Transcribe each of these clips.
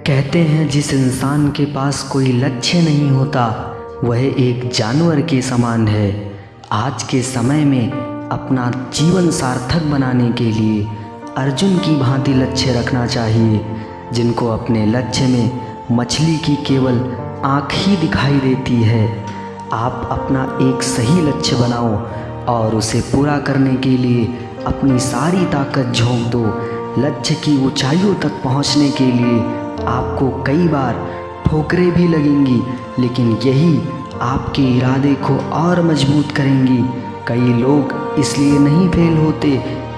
कहते हैं जिस इंसान के पास कोई लक्ष्य नहीं होता वह एक जानवर के समान है। आज के समय में अपना जीवन सार्थक बनाने के लिए अर्जुन की भांति लक्ष्य रखना चाहिए, जिनको अपने लक्ष्य में मछली की केवल आँख ही दिखाई देती है। आप अपना एक सही लक्ष्य बनाओ और उसे पूरा करने के लिए अपनी सारी ताकत झोंक दो। लक्ष्य की ऊंचाइयों तक पहुंचने के लिए आपको कई बार ठोकरें भी लगेंगी, लेकिन यही आपके इरादे को और मजबूत करेंगी। कई लोग इसलिए नहीं फेल होते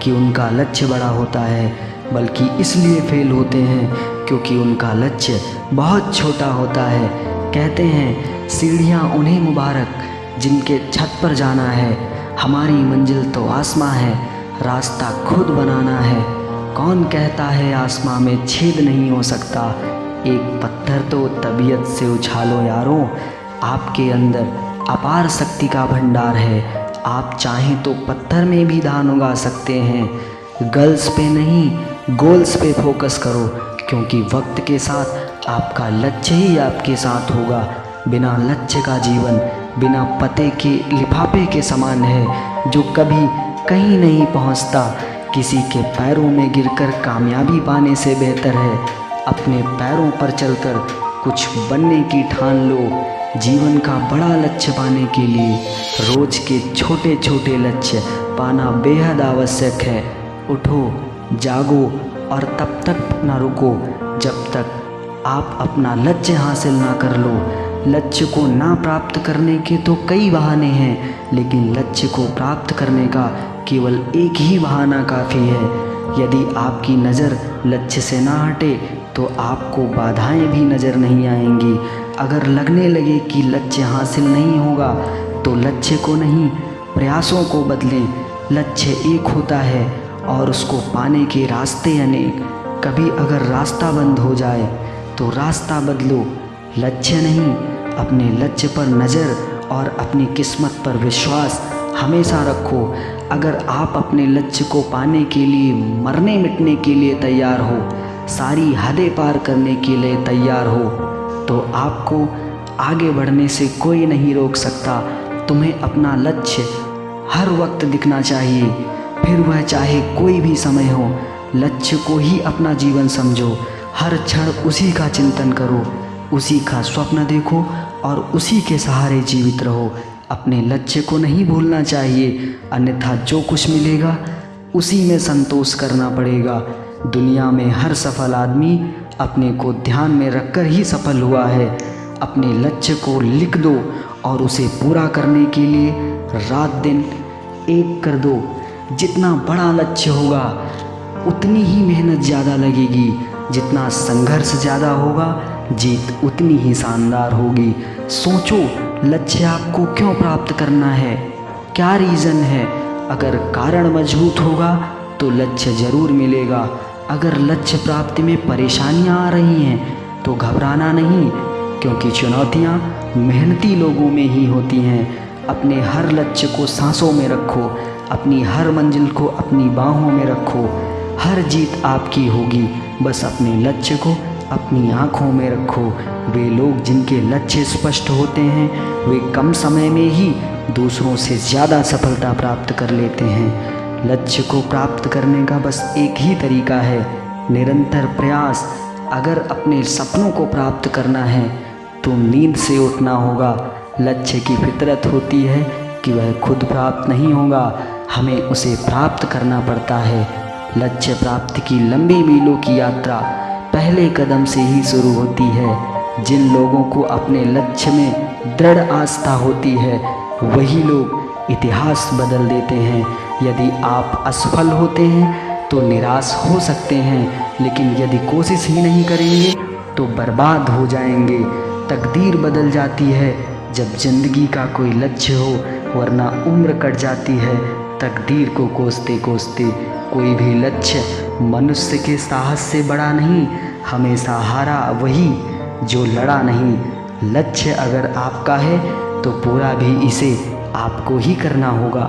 कि उनका लक्ष्य बड़ा होता है, बल्कि इसलिए फेल होते हैं क्योंकि उनका लक्ष्य बहुत छोटा होता है। कहते हैं सीढ़ियाँ उन्हें मुबारक जिनके छत पर जाना है, हमारी मंजिल तो आसमां है, रास्ता खुद बनाना है। कौन कहता है आसमां में छेद नहीं हो सकता, एक पत्थर तो तबीयत से उछालो यारों। आपके अंदर अपार शक्ति का भंडार है, आप चाहें तो पत्थर में भी धान उगा सकते हैं। गर्ल्स पे नहीं गोल्स पे फोकस करो, क्योंकि वक्त के साथ आपका लक्ष्य ही आपके साथ होगा। बिना लक्ष्य का जीवन बिना पते के लिफाफे के समान है, जो कभी कहीं नहीं पहुंचता। किसी के पैरों में गिरकर कामयाबी पाने से बेहतर है अपने पैरों पर चलकर कुछ बनने की ठान लो। जीवन का बड़ा लक्ष्य पाने के लिए रोज के छोटे छोटे लक्ष्य पाना बेहद आवश्यक है। उठो, जागो और तब तक ना रुको जब तक आप अपना लक्ष्य हासिल ना कर लो। लक्ष्य को ना प्राप्त करने के तो कई बहाने हैं, लेकिन लक्ष्य को प्राप्त करने का केवल एक ही बहाना काफ़ी है। यदि आपकी नज़र लक्ष्य से ना हटे तो आपको बाधाएं भी नज़र नहीं आएंगी। अगर लगने लगे कि लक्ष्य हासिल नहीं होगा तो लक्ष्य को नहीं, प्रयासों को बदलें। लक्ष्य एक होता है और उसको पाने के रास्ते अनेक। कभी अगर रास्ता बंद हो जाए तो रास्ता बदलो, लक्ष्य नहीं। अपने लक्ष्य पर नज़र और अपनी किस्मत पर विश्वास हमेशा रखो। अगर आप अपने लक्ष्य को पाने के लिए मरने मिटने के लिए तैयार हो, सारी हदें पार करने के लिए तैयार हो, तो आपको आगे बढ़ने से कोई नहीं रोक सकता। तुम्हें अपना लक्ष्य हर वक्त दिखना चाहिए, फिर वह चाहे कोई भी समय हो। लक्ष्य को ही अपना जीवन समझो, हर क्षण उसी का चिंतन करो, उसी का स्वप्न देखो और उसी के सहारे जीवित रहो। अपने लक्ष्य को नहीं भूलना चाहिए, अन्यथा जो कुछ मिलेगा उसी में संतोष करना पड़ेगा। दुनिया में हर सफल आदमी अपने को ध्यान में रखकर ही सफल हुआ है। अपने लक्ष्य को लिख दो और उसे पूरा करने के लिए रात दिन एक कर दो। जितना बड़ा लक्ष्य होगा उतनी ही मेहनत ज़्यादा लगेगी, जितना संघर्ष ज़्यादा होगा जीत उतनी ही शानदार होगी। सोचो लक्ष्य आपको क्यों प्राप्त करना है, क्या रीज़न है। अगर कारण मजबूत होगा तो लक्ष्य ज़रूर मिलेगा। अगर लक्ष्य प्राप्ति में परेशानियां आ रही हैं तो घबराना नहीं, क्योंकि चुनौतियां मेहनती लोगों में ही होती हैं। अपने हर लक्ष्य को सांसों में रखो, अपनी हर मंजिल को अपनी बाहों में रखो। हर जीत आपकी होगी, बस अपने लक्ष्य को अपनी आँखों में रखो। वे लोग जिनके लक्ष्य स्पष्ट होते हैं वे कम समय में ही दूसरों से ज़्यादा सफलता प्राप्त कर लेते हैं। लक्ष्य को प्राप्त करने का बस एक ही तरीका है, निरंतर प्रयास। अगर अपने सपनों को प्राप्त करना है तो नींद से उठना होगा। लक्ष्य की फितरत होती है कि वह खुद प्राप्त नहीं होगा, हमें उसे प्राप्त करना पड़ता है। लक्ष्य प्राप्ति की लंबी मीलों की यात्रा पहले कदम से ही शुरू होती है। जिन लोगों को अपने लक्ष्य में दृढ़ आस्था होती है वही लोग इतिहास बदल देते हैं। यदि आप असफल होते हैं तो निराश हो सकते हैं, लेकिन यदि कोशिश ही नहीं करेंगे तो बर्बाद हो जाएंगे। तकदीर बदल जाती है जब जिंदगी का कोई लक्ष्य हो, वरना उम्र कट जाती है तकदीर को कोसते कोसते। कोई भी लक्ष्य मनुष्य के साहस से बड़ा नहीं, हमेशा हारा वही जो लड़ा नहीं। लक्ष्य अगर आपका है तो पूरा भी इसे आपको ही करना होगा।